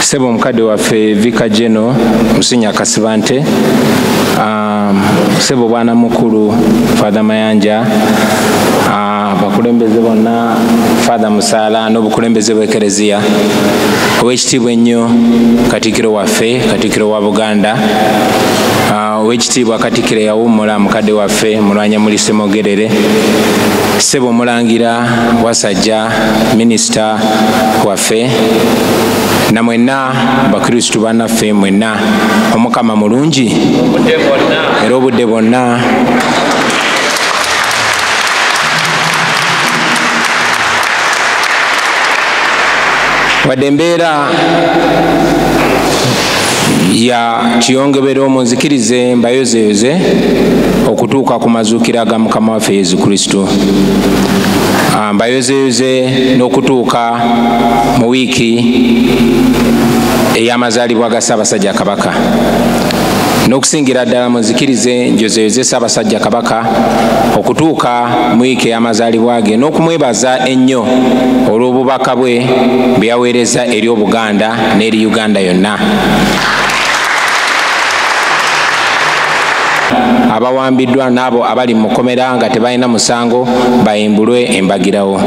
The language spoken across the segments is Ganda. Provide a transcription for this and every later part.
Sebo mukadde waffe Vika Jeno Musinya Kasibante, Sebo bwana mukulu Father Mayanja, bakulembeze bonna Father Musala n'obukulembeze bw'Eklezia, Oweekitiibwa ennyo Katikkiro waffe, Katikkiro wa Buganda, Oweekitiibwa Katikkiro yawummula mukadde waffe Mulwanya Mulise Mogerere, Sebo Mulangira Wasajja Minisita waffe, na mwenna bakristu bannaffe mwenna Omukama mulungi era obudde bwonna. Wadde embeera ya kiyongebero munzikirize mbayozeyoze okutuuka ku mazuukira ga Mukama waffe Yesu Kristo. Mbayozeyoze n'okutuuka mu wiiki ey'amazaalibwa ga Ssaabasajja Kabaka. N'okusingira ddala munzikirize njozeyoze Ssaabasajja Kabaka okutuuka mu wiiki ey'amazaalibwa ge n'okumwebaza ennyo olw'obubaka bwe bwe yaweereza eri Obuganda n'eri Uganda yonna. Abawambiddwa n'abo abali mu kkomera nga tebalina musango bayimbulwe embagirawo.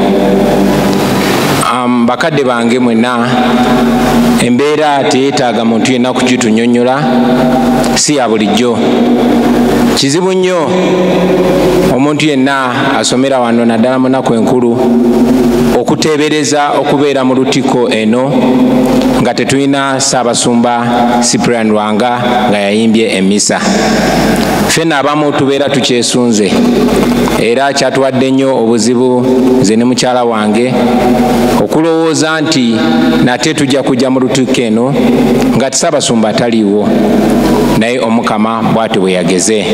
Bakadde bange mwenna, embeera teyeetaaga muntu yenna kugitunyonnyola, si ya bulijjo. Kizibu nnyo omuntu yenna asomera wano naddala mu nnaku enkulu okuteebereza okubeera mu Lutikko eno nga tetulina Ssaabasumba Cyprian Lwanga nga yayimbye emmisa. Ffenna abamu tubeera tukyesunze era kyatuwadde nnyo obuzibu nze ne mukyala wange okulowooza nti nate tujja kujja mu Lutikko eno nga Ssaabasumba taliiwo, naye Omukama bw'atyo bwe yageze.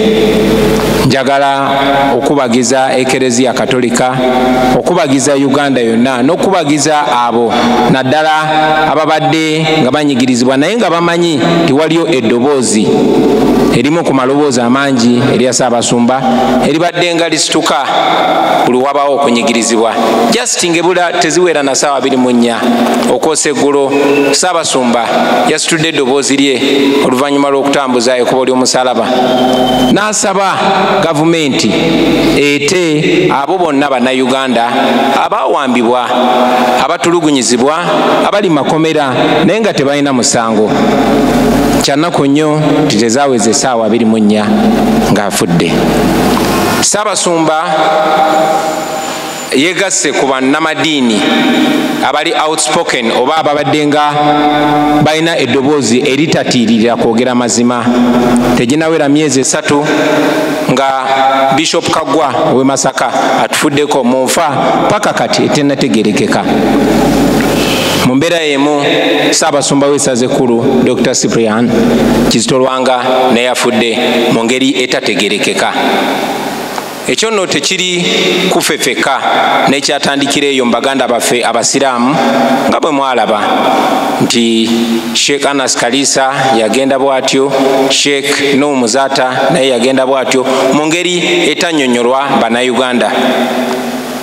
Njagala okubagiza Eklezia Katolika, okubagiza Uganda yonna, n'okubagiza abo naddala ababadde nga banyigirizibwa naye nga bamanyi nti waliyo eddoboozi erimu ku maloboozi amangi erya Ssaabasumba eribadde nga lisituka buli wabaawo okunyigirizibwa. Just ngebula teziwera na ssaawa 24 okwosa eggulo Ssaabasumba yasitudde eddoboozi lye oluvannyuma lw'okutambuza ekkubo ly'omusalaba n'asaba gavumenti ete abo bonna bannayuganda abaawambibwa, abatulugunyizibwa, abali makomera naye nga tebalina musango. Kyannaku nnyo titezaaweza essaawa 24 ng'afudde. Ssaabasumba yegasse ku bannamadiini abali outspoken oba ababadde nga balina eddoboozi eritatiirira kwogera mazima. Teginawera myezi 3 nga Bishop Kaggwa ow'e Masaka atufuddeko mu nfa paka kati etennategerekeka. Mu mbeera y'emu Ssaabasumba w'essaza ekkulu Dr. Cyprian Kizito Lwanga naye afudde mu ngeri etategerekeka. Ekyo nno tekiri kufefeka n'ekyatandikira eyo mu Baganda baffe Abasiraamu nga bwe mwalaba nti Sheikh Anas Kalisa yagenda bw'atyo, Sheikh Nuhu Muzata naye yagenda bw'atyo mu ngeri etannyonnyolwa Bannayuganda.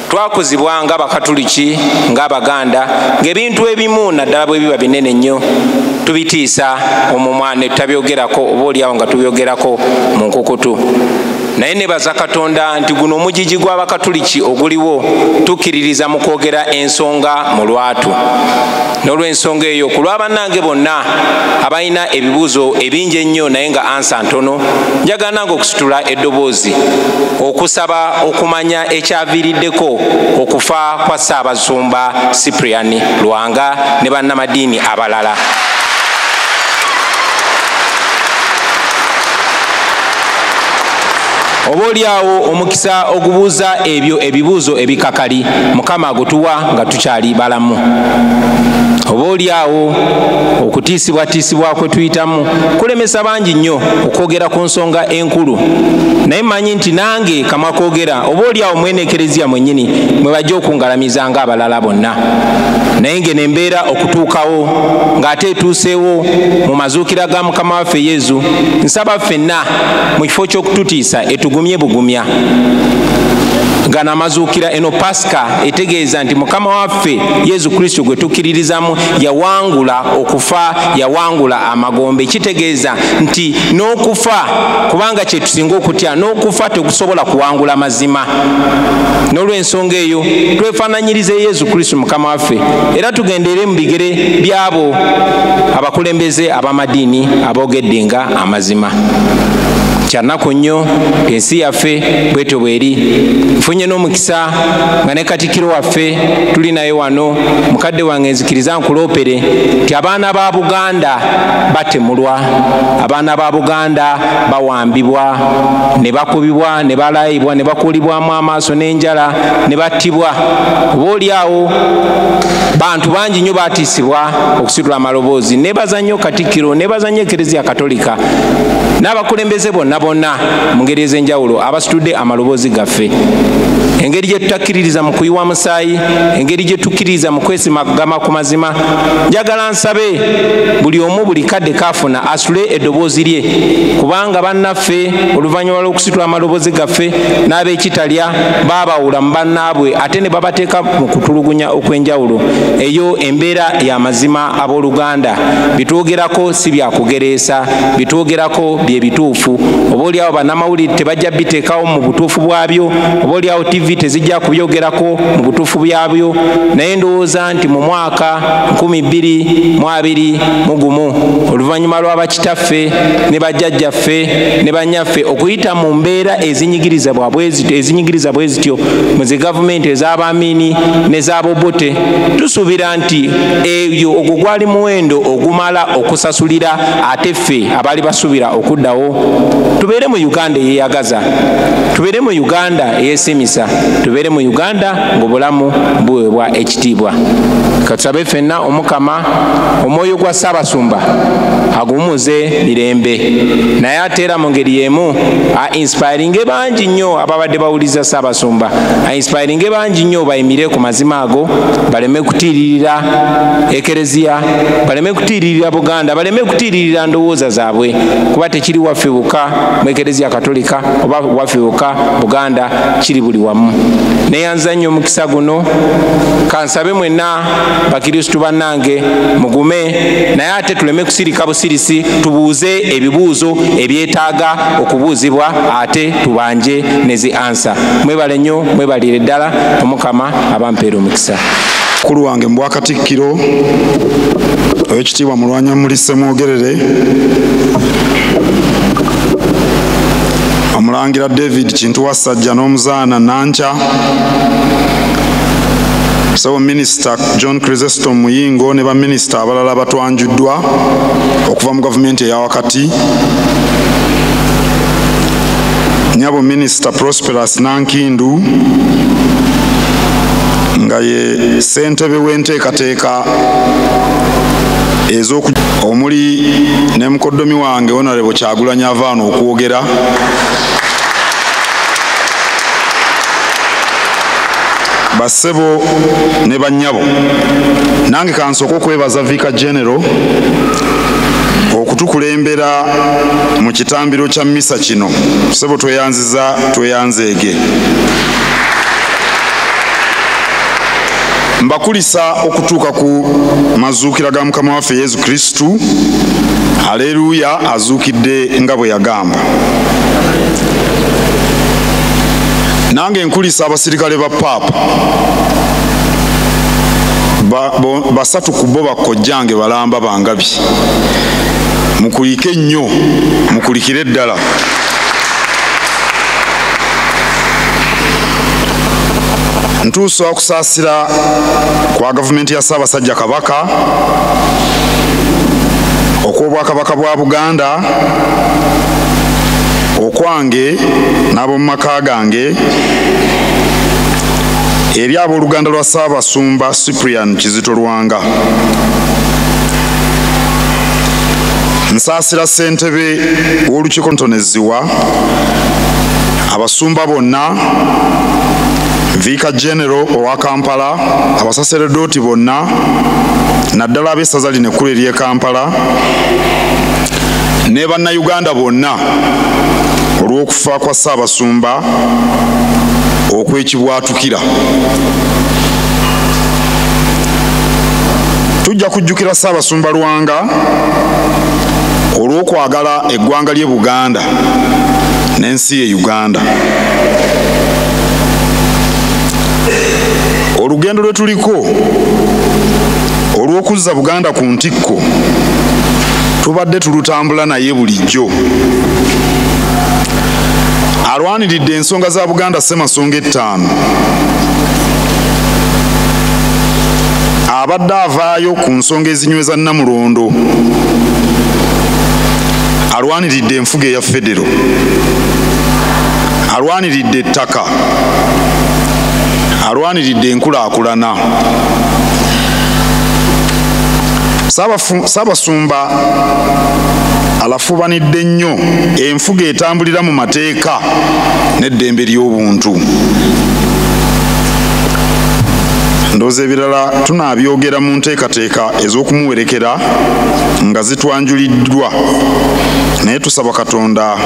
Twakuzibwa ng'Abakatuliki ng'Abaganda ng'ebintu ebimu naddala bwe biba binene nnyo tubitiisa omumwa ne tutabyogerako oba oliawo nga tubyogerako mu nkukutu. Naye nebaza Katonda nti guno omugigi gw'Abakatuliki oguliwo tukkiririza mu kwogera ensonga mu lwatu. N'olw'ensonga eyo ku lwa bannange bonna abalina ebibuuzo ebingi ennyo naye nga ansa ntono, njagala nange okusitula eddoboozi okusaba okumanya ekyaviiriddeko okufa kwa Ssaabasumba Cyprian Lwanga ne bannamadiini abalala. Oba oliawo omukisa ogubuuza ebyo ebibuuzo ebikakali Mukama agutuwa nga tukyali balamu. Oba oliawo okutiisibwatiisibwa kwe tuyitamu kulemesa bangi nnyo okwogera ku nsonga enkulu, naye mmanyi nti nange kamwa koogera oba oliawo mwene Eklezia mwennyini mwe bajja okungalamiza ng'abalala bonna. Naye ngeno embeera okutuukawo ng'ate etuuseewo mu mazuukira ga Mukama waffe Yesu, nsaba ffenna mu kifo ky'okututiisa tugumye bugumya gana mazuukira eno pasika etegeeza nti mukama waffe Yesu Kristo gwe tukkiririzamu yawangula okufa, yawangula amagombe. Kitegeeza nti n'okufa, kubanga kye tusinga okutya, n'okufa tegusobola kuwangula mazima. N'olw'ensonga eyo twefaananyirize Yesu Kristo mukama waffe, era tugendere mu bigere byabo abakulembeze ab'amadiini aboogedde nga amazima. Kyannaku nnyo ensi yaffe bwetyo bweri. Nfunye n'omukisa nga ne Katikkiro waffe tuli naye wano, mukadde wange nzikiriza nkuloopere nti abaana ba Buganda batemulwa, abaana ba Buganda bawambibwa, ne bakubibwa, ne balayibwa, ne bakuulibwamu amaaso n'enjala, ne battibwa. Oboolyawo bantu bangi nnyo baatiisibwa okusitula amaloboozi. Neebaza nnyo Katikkiro, neebaza nnyo Eklezia Katolika n'abakulembeze bonna mu ngeri ez'enjawulo abasitudde amaloboozi gaffe. Engeri gye tutakkiririza mu kuyiwa musaayi, engeri gye tukkiririza mu kwesimagama ku mazima. Njagala nsabe buli omu buli kadde kaafuna asule eddoboozi lye, kubanga bannaffe oluvannyuma lw'okusitula amaloboozi gaffe n'ab'ekitalya baabawula mu bannaabwe ate ne babateeka mu kutulugunya okw'enjawulo. Eyo embeera ya mazima abooluganda. Bitwogerako si byakugereesa, bitwogerako bye bituufu. Oboolyawo bannamawulire tebajja biteekawo mu butuufu bwabyo, oboolyawo TV tezijja kubyogerako mu butuufu byabyo, naye ndowooza nti mu mwaka 2021 oluvannyuma lw'abakitaffe ne bajjajjaffe ne bannyaffe okuyita mu mbeera ezinyigiriza bwe zityo mu zi gavumenti ez'abamiini n'ez'abobote, tusuubira nti eyo ogwo gwali muwendo ogumala okusasulira ate ffe abaali basuubira okuddawo. Tubeere mu Uganda eyeyagaza, tubeere mu Uganda eyesimisa, tubeere mu Uganda ng'obulamu buweebwa ekitiibwa. Katusabe ffenna Omukama omwoyo gwa Ssaabasumba agumuze mirembe, naye ate era mu ngeri y'emu inspiringe bangi nnyo ababadde bawuliza Ssaabasumba, inspiringe bangi nnyo bayimire ku mazima ago, baleme kutiiririra Eklezia, baleme kutiiririra Buganda, baleme kutiiririra ndowooza zaabwe, kuba tekiri waffe buka mu Eklezia Katolika oba waffe buka Buganda, kiri buli wamu. Neyanza nnyo omukisa guno, kansabe mwenna bakristu bannange mugume, naye ate tuleme kusirika busirisi, tubuuze ebibuuzo ebyetaaga okubuuzibwa ate tubanje nezi ansa. Mwebale nnyo, mwebalire ddala, Omukama abampeera omukisa. Mukulu wange mu Bwakatikkiro Oweekitiibwa Mulwanyammuli Ssemwogerere, Omulangira David Kintu Wassajja n'Omuzaana Nancha, Ssebo Minisita John Chrysostom Muyingo ne baminisita abalala batwanjuddwa okuva mu gavumenti eya wakati, Nnyabo Minisita Prosperous Nankindu nga ye ssentebe w'enteekateeka omuli ne mukoddomi wange Honorable Kyagulanyi avaana okwogera, bassebo ne bannyabo. Nange kansooka okwebaza Vicar General okutukulembera mu kitambiro kya mmisa kino. Ssebo tweyanziza, tweyanzeege. Mbakulisa okutuuka ku mazuukira ga Mukama waffe Yesu Kristu. Aleluya, azuukidde nga bwe yagamba. Nange nkulisa abasirikale ba Paapa basatu ku bo bakkojjange balamba bangabi. Mukulike nnyo, mukulikire ddala. Ntuusa okusaasira kwa gavumenti ya Ssaabasajja Kabaka, okw'Obwakabaka bwa Buganda, okwange n'ab'omu maka gange, eri ab'oluganda lwa Ssaabasumba Cyprian Kizito Lwanga. Nsaasira ssentebe w'olukiiko ntonezzibwa, abasumba bonna, Vicar General owa Kampala, abasaseredooti bonna, naddala ab'essaza lino ekkulu ery'e Kampala, ne bannayuganda bonna olw'okufa kwa Ssaabasumba okw'ekibwatukira. Tujja kujjukira Ssaabasumba Lwanga olw'okwagala eggwanga ly'e Buganda n'ensi ye Uganda. Olugendo lwe tuliko olw'okuzza Buganda ku ntikko tubadde tulutambula naye bulijjo. Alwaniridde ensonga za Buganda Ssemasonga 5. Abadde avaayo ku nsonga ezinyweza Namulondo. Alwaniridde enfuga eya Federo. Alwaniridde ettaka. Alwaniridde enkulaakulana. Ssaabasumba alafubanidde nnyo enfuga etambulira mu mateeka n'eddembe ly'obuntu. Ndowooza ebirala tunaabyogera mu nteekateeka ez'okumuwerekera nga zitwanjuliddwa, naye tusaba Katonda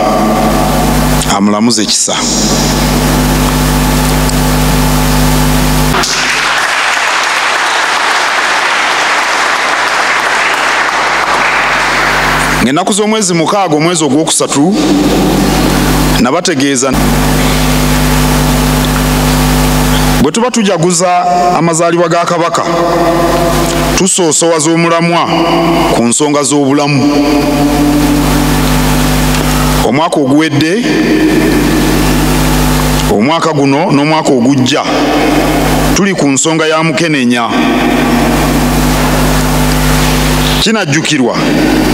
amulamuze ekisa. Ng'ennaku z'omwezi 6 omwezi ogwokusatu nabategeeza bwe tuba tujaguza amazaalibwa ga Kabaka tusoosowaza omulamwa ku nsonga z'obulamu. Omwaka oguwedde, omwaka guno n'omwaka ogujja tuli ku nsonga ya Mukenenya. Kinajjukirwa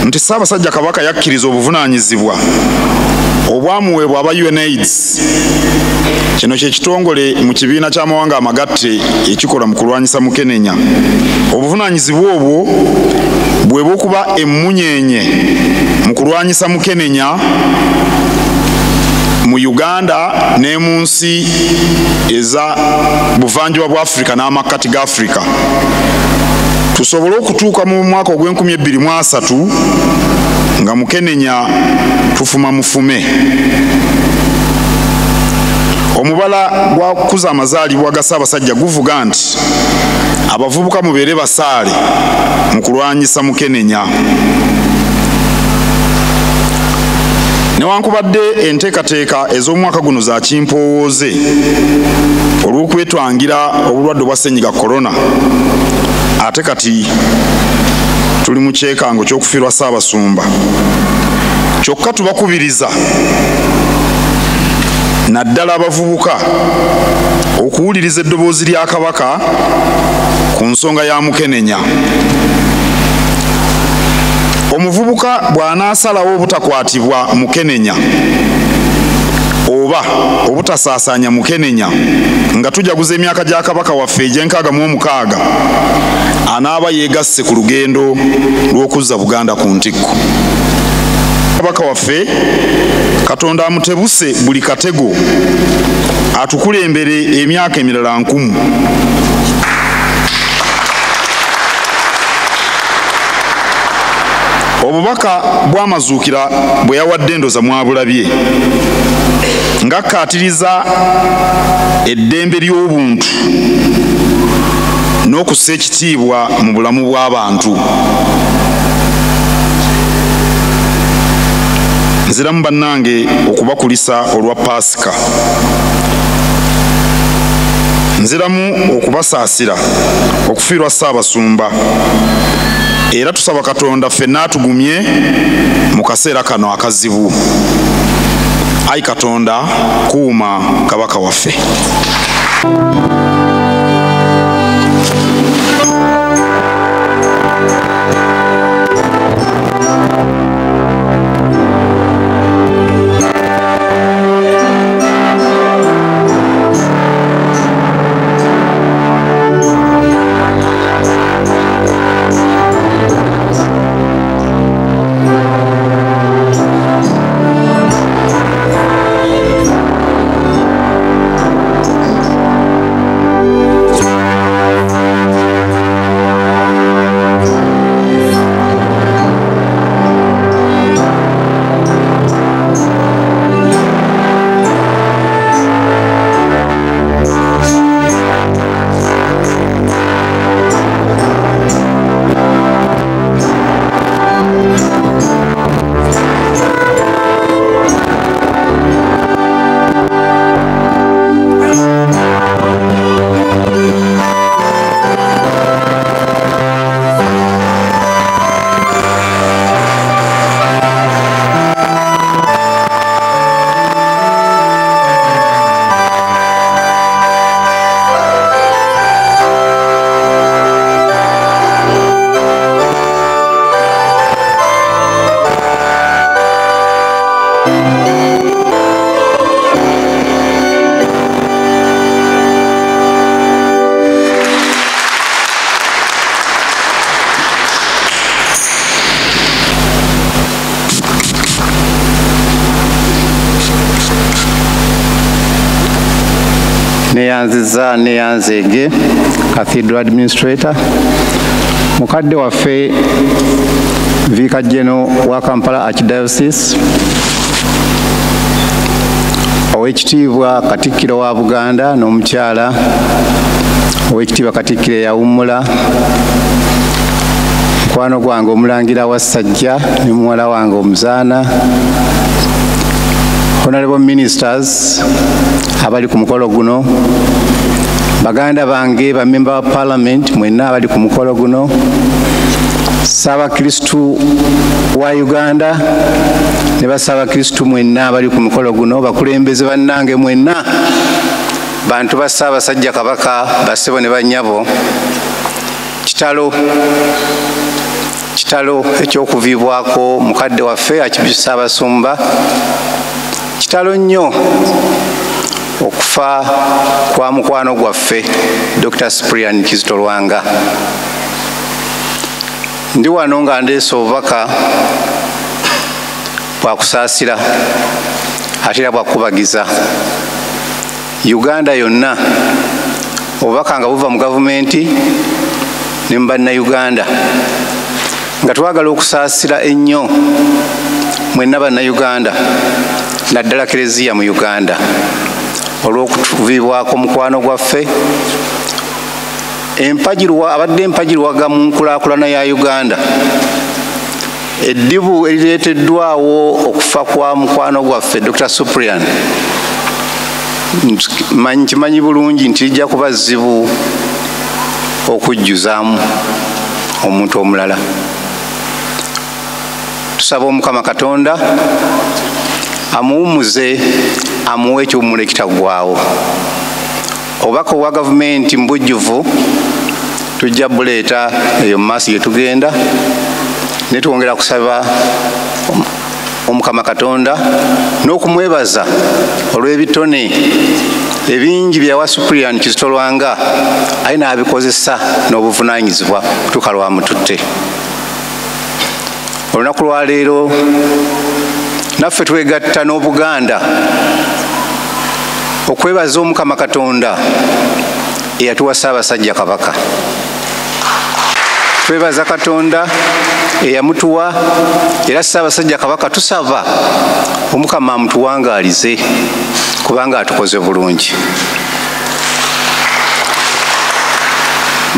nti Ssaabasajja Kabaka yakkiriza obuvunaanyizibwa obwamuweebwa aba UNAIDS. Kino kye kitongole mu kibiina ky'amawanga amagatte ekikola mu kulwanyisa Mukenenya. Obuvunaanyizibwa obwo bwe bw'okuba emmunyeenye mu kulwanyisa Mukenenya mu Uganda ne mu nsi eza buvanjuba bwa Afrika n'amakkati ga Afrika. Tusobole okutuuka mu mwaka ogw'2023 nga Mukenenya tufuma mufume. Omubala gwa kuza amazaalibwa ga Ssaabasajja guvuga nti abavubuka mubeere basaale mu kulwanyisa Mukenenya. Newankubadde enteekateeka ez'omwaka guno za kimpowooze olw'okwetwangira obulwadde bwa ssenyiga korona, ate kati tuli mu kyekango ky'okufiirwa Ssaabasumba. Kyokka tubakubiriza naddala abavubuka okuwuliriza eddoboozi lya Kabaka ku nsonga ya Mukenenya. Omuvubuka bw'anaasalawo obutakwatibwa Mukenenya oba obutasaasaanya Mukenenya nga tujaguza emyaka gya Kabaka waffe eg'606 anaaba yeegasse ku lugendo lw'okuzza Buganda ku ntikko. Kabaka waffe Katonda amutebuse buli katego atukulembere emyaka emirala 1000. Obubaka bw'amazuukira bwe yawadde Ndoza mwabulabye ng'akkaatiriza eddembe ly'obuntu n'okussa ekitiibwa mu bulamu bw'abantu. Nziramu bannange okubakulisa olwa Paasika. Nziramu okubasaasira okufiirwa Ssaabasumba. Era tusaba Katonda ffenna atugumye mu kaseera kano akazibu. Ayi Katonda kuuma Kabaka waffe. neyanziza neyanzeege Cathedral Administrator, mukadde waffe Vicar General wa Kampala Archdiocese, Oweekitiibwa Katikkiro wa Buganda n'omukyala Oweekitiibwa Katikkiro eyawummula, mukwano gwange Omulangira Wassajja ne muwala wange Omuzaana, Honorable Ministers abali ku mukolo guno, baganda bange ba Member wa Parliament mwenna abali ku mukolo guno, Ssaabakristu wa Uganda ne Bassaabakristu mwenna abali ku mukolo guno, bakulembeze bannange mwenna, bantu ba Ssaabasajja Kabaka, bassebo ne bannyabo, kitalo ekyokuviibwako mukadde waffe Archbishop Ssaabasumba, kitalo nnyo okufa kwa mukwano gwaffe Dr. Cyprian Kizito Lwanga. Ndi wano nga ndeese obubaka bwakusaasira ate era bwakubagiza Uganda yonna, obubaka nga buva mu gavumenti ne mu bannayuganda, nga twagala okusaasira ennyo mwenna bannayuganda naddala Kereziya mu Uganda olw'okutuviibwako mukwano gwaffe, abadde empagirwaga mu nkulaakulana ya Uganda, eddibu erireeteddwawo okufa kwa mukwano gwaffe Dr. Cyprian, kimanyi bulungi nti lijja kuba zzibu okujjuzaamu omuntu omulala. Tusaba Omukama Katonda amuwummuze, amuwe eky'omuwummula ekitaggwaawo. Obubaka obwa gavumenti mu bujjuvu tujja buleeta eyo mu maaso gye tugenda, ne twongera kusaba Omukama Katonda n'okumwebaza olw'ebitone ebingi bye yawa Cyprian Kizito Lwanga, aye n'abikozesa n'obuvunaanyizibwa kutuuka lwamututte. Olunaku lwa leero naffe twegatta n'Obuganda okwebaza Omukama Katonda eyatuwa Ssaabasajja Kabaka. Twebaza Katonda eyamutuwa, era Ssaabasajja Kabaka tusaba Omukama amutuwangaalize kubanga atukoze bulungi.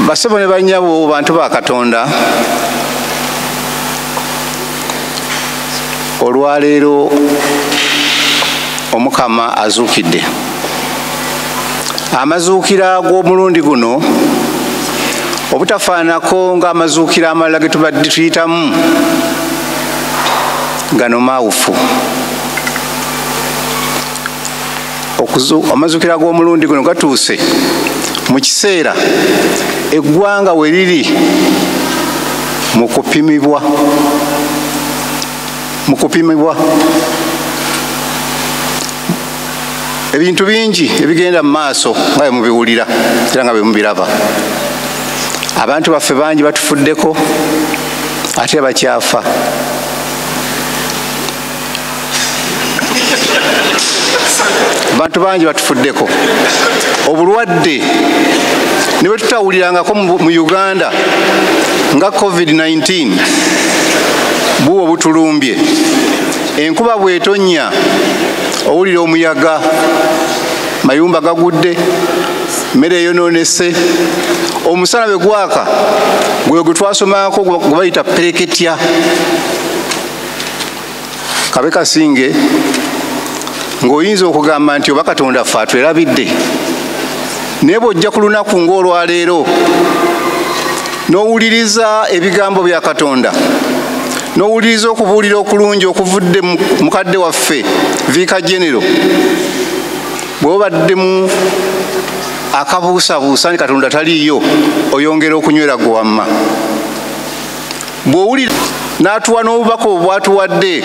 Bassebo ne bannyabo, bantu ba Katonda, olwaleero Omukama azuukidde. Amazuukira g'omulundi guno obutafaanako ng'amazuukira amalala ge tubadde tuyitamu, gano maawufu. Amazuukira g'omulundi guno gatuuse mu kiseera eggwanga we liri mu kupimibwa ebintu bingi ebigenda mu maaso nga bwe mubiwulira era nga bwe mubiraba. Abantu baffe bangi batufuddeko ate bakyafa. Abantu bangi batufuddeko. Obulwadde ne bwe tutawulirangako mu Uganda nga COVID-19 buwo butulumbye. Enkuba bw'etonnya owulira omuyaga, mayumba gagudde, mmere eyonoonese, omusana bwe gwaka gwe gwe twasomako gwe bayita pereketya. Kabe kasinge ng'oyinza okugamba nti oba Katonda ffe atwerabidde, naye bw'ojja ku lunaku ng'olwaleero n'owuliriza ebigambo bya Katonda, n'owuliriza okubuulira okulungi okuvudde mukadde waffe Vicar General, bw'obadde mu akabuusabuusa ni Katonda taliiyo, oyongera okunywera gwe wamma. Bw'owulira n'atuwa n'obubaka obwo bw'atuwadde,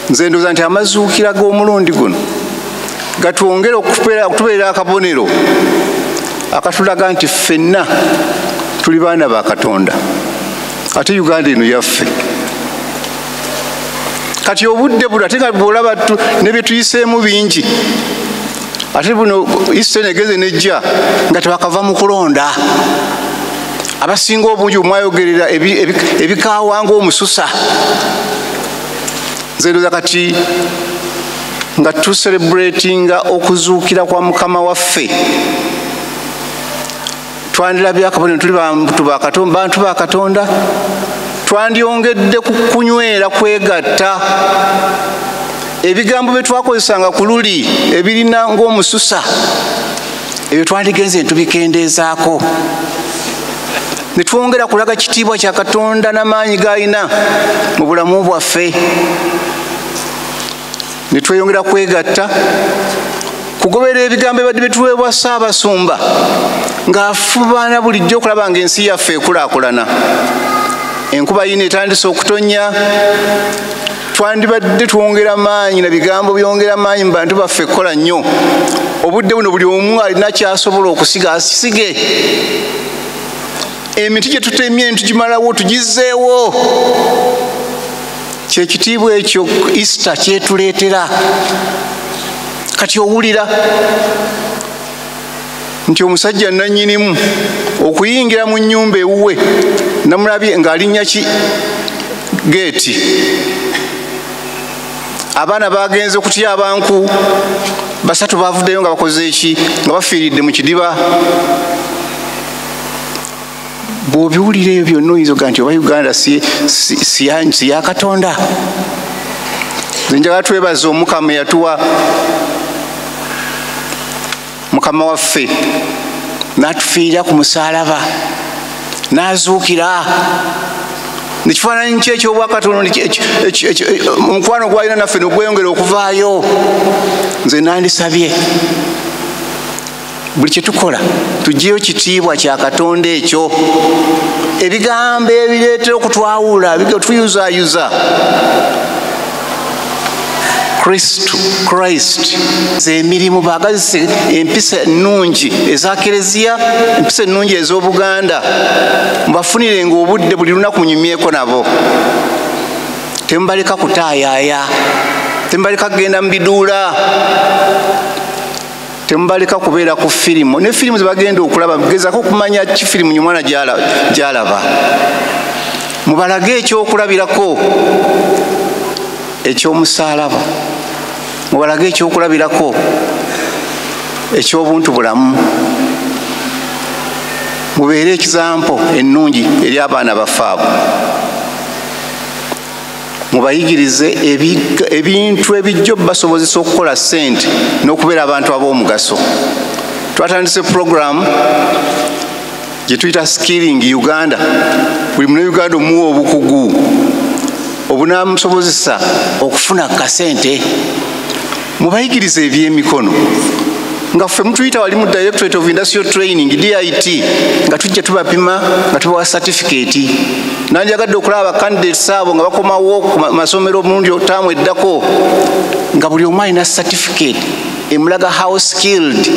nze ndowooza nti amazuukira g'omulundi guno gatwongera okutubeera akabonero akatulaga nti ffenna tuli baana ba Katonda, ate Uganda eno yaffe. Kati obudde buno ate nga bw'olaba ne bye tuyiseemu bingi, ate buno Eastern egeze nejja nga tebakava mu kulonda. Abasinga obungi mwayogerera ebikaawa ng'omususa. Nze ndowooza kati nga tuselebratinga okuzuukira kwa Mukama waffe, twandirabye akabonero tuli bantu ba Katonda, twandyongedde ku kunywera kwegatta. Ebigambo bye twakozesanga ku luli ebirina ng'omususa, ebyo twandigenze tubikendeezaako, ne twongera kulaga kitiibwa kya Katonda n'amaanyi g'alina mu bulamu bwaffe, ne tweyongera kwegatta kugoberera ebigambo ebadde bituweebwa Ssaabasumba ng'afubaana bulijjo okulaba ng'ensi yaffe ekulaakulana. Enkuba yino etandise okutonnya, twandibadde twongera maanyi na bigambo byongera maanyi mu bantu baffe ekkola nnyo. Obudde buno buli omu alina kyasobola okusiga asige. Emiti gye tutemye ntugimalawo tugizeewo. Kyekitiibwa ekyo Easter kyetuleetera. Kati owulira nti omusajja nannyinimu okuyingira mu nnyumba ewuwe namulabye ng'alinnya ki geeti. Abaana bagenze okutyaba nku, basatu bavuddeyo nga bakoze eki, nga bafiiridde mu kidiba. Bw'obiwulira ebyo byonna oyinza oga nti oba Uganda si ya Katonda. Nze njagala twebaze Omukama eyatuwa Mukama waffe n'atufiira ku musaalaba n'azuukira. Nekifaananyi ki eky'obwakatonda omukwano gw'alina naffe n'ogweyongera okuvaayo. Nze nandisabye buli kye tukola tuggyeyo kitiibwa kya Katonda ekyo. Ebigambo ebireetera okutwawula tuyuzaayuza Christ emirimu bagazise empisa ennungi eza Kereziya, empisa ennungi ez'Obuganda, mbafunirenga obudde buli lunaku munyumyeko nabo. Tembaleka kutaayaaya, tembaleka kugenda mu biduula, tembaleka kubeera ku firimu. Ne firimu ze bagenda okulaba gezaako okumanya ki firimu nyumwana gy'alaba. Mubalage ekyokulabirako eky'omusaalaba, mubalage ekyokulabirako eky'obuntu bulamu. Mubeere ekizampo ennungi eri abaana baffe abo. Mubayigirize ebintu ebijja basobozesa okukola ssente n'okubeera abantu ab'omugaso. Twatandise program gye tuyita Skilling Uganda. Buli Munnayuganda omuwa obukugu obunaamusobozesa okufuna kasente. Mubayigirize ebyemikono nga ffe mutuyita wali mu Directorate of Industrial Training DIT nga tujja tubapima nga tubawa certificate. Nanjagadde okulaba candidates abo nga bakomawo ku masomero omulundi otaamu eddako nga buli omu alina certificate emulaga how skilled